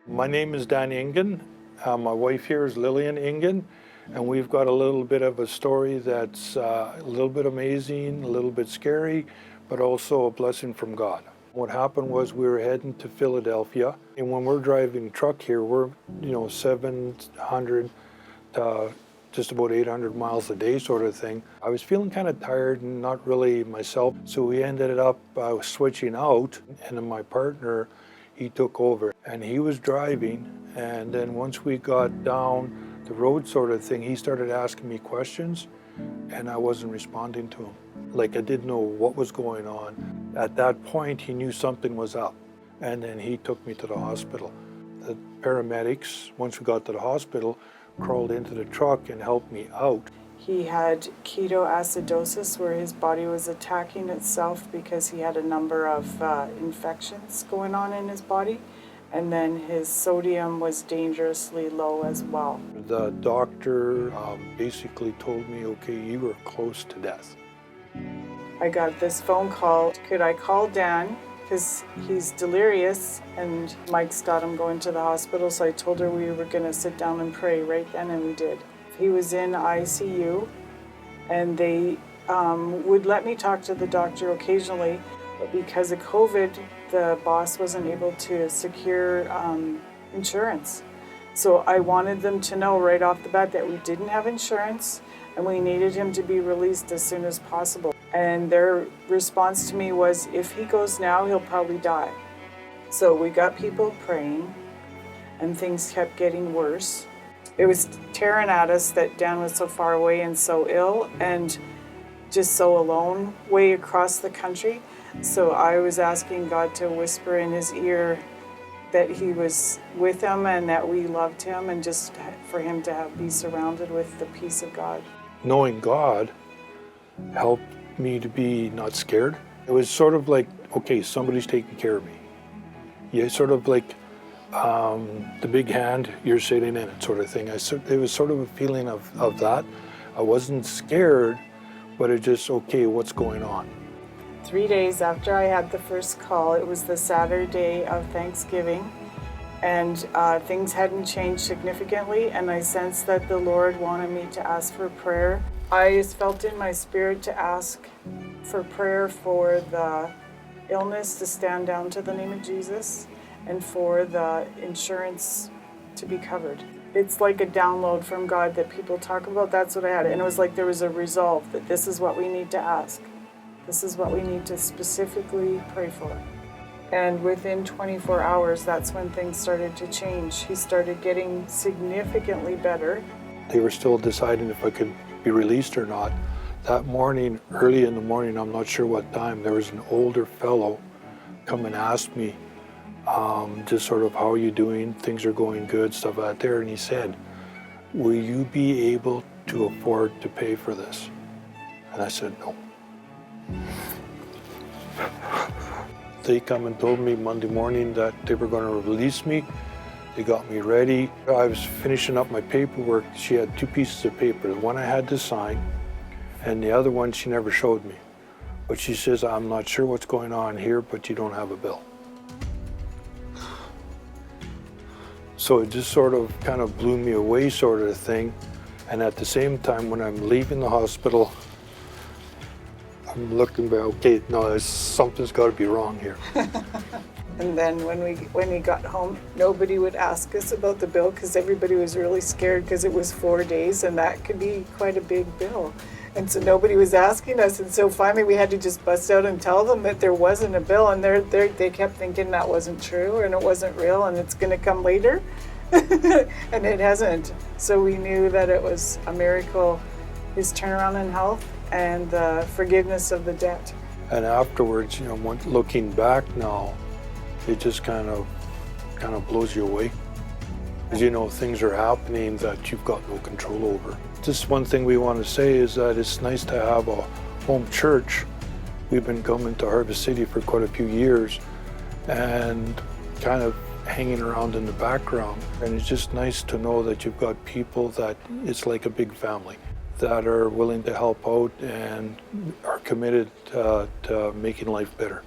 My name is Dan Engen. My wife here is Lillian Engen, and we've got a little bit of a story that's a little bit amazing, a little bit scary, but also a blessing from God. What happened was we were heading to Philadelphia, and when we're driving truck here, we're 700 to just about 800 miles a day sort of thing. I was feeling kind of tired and not really myself, so we ended up switching out, and then my partner, he took over, and he was driving, and then once we got down the road sort of thing, he started asking me questions, and I wasn't responding to him. Like I didn't know what was going on. At that point, he knew something was up, and then he took me to the hospital. The paramedics, once we got to the hospital, crawled into the truck and helped me out. He had ketoacidosis, where his body was attacking itself because he had a number of infections going on in his body, and then his sodium was dangerously low as well. The doctor basically told me, okay, you were close to death. I got this phone call. Could I call Dan? Because he's delirious, and Mike's got him going to the hospital, so I told her we were going to sit down and pray right then, and we did. He was in ICU, and they would let me talk to the doctor occasionally, but because of COVID, the boss wasn't able to secure insurance. So I wanted them to know right off the bat that we didn't have insurance, and we needed him to be released as soon as possible. And their response to me was, if he goes now, he'll probably die. So we got people praying, and things kept getting worse. It was tearing at us that Dan was so far away and so ill and just so alone way across the country. So I was asking God to whisper in his ear that he was with him and that we loved him, and just for him to be surrounded with the peace of God. Knowing God helped me to be not scared. It was sort of like, okay, somebody's taking care of me. Yeah, sort of like the big hand, you're sitting in it sort of thing. It was sort of a feeling of that. I wasn't scared, but it just, okay, what's going on? 3 days after I had the first call, it was the Saturday of Thanksgiving, and things hadn't changed significantly, and I sensed that the Lord wanted me to ask for prayer. I just felt in my spirit to ask for prayer for the illness to stand down to the name of Jesus, and for the insurance to be covered. It's like a download from God that people talk about. That's what I had. And it was like there was a resolve that this is what we need to ask. This is what we need to specifically pray for. And within 24 hours, that's when things started to change. He started getting significantly better. They were still deciding if I could be released or not. That morning, early in the morning, I'm not sure what time, there was an older fellow come and ask me, just sort of, how are you doing? Things are going good, stuff out there. And he said, will you be able to afford to pay for this? And I said, no. They come and told me Monday morning that they were going to release me. They got me ready. I was finishing up my paperwork. She had 2 pieces of paper. The one I had to sign, and the other one she never showed me. But she says, I'm not sure what's going on here, but you don't have a bill. So it just sort of kind of blew me away sort of thing. And at the same time, when I'm leaving the hospital, I'm looking back, okay, no, something's got to be wrong here. And then when we got home, nobody would ask us about the bill because everybody was really scared, because it was 4 days, and that could be quite a big bill. And so nobody was asking us, and so finally we had to just bust out and tell them that there wasn't a bill, and they kept thinking that wasn't true and it wasn't real and it's going to come later. And it hasn't. So we knew that it was a miracle, his turnaround in health and the forgiveness of the debt. And afterwards, looking back now, it just kind of blows you away. Because things are happening that you've got no control over. Just one thing we want to say is that it's nice to have a home church. We've been coming to Harvest City for quite a few years and kind of hanging around in the background. And it's just nice to know that you've got people that it's like a big family that are willing to help out and are committed to making life better.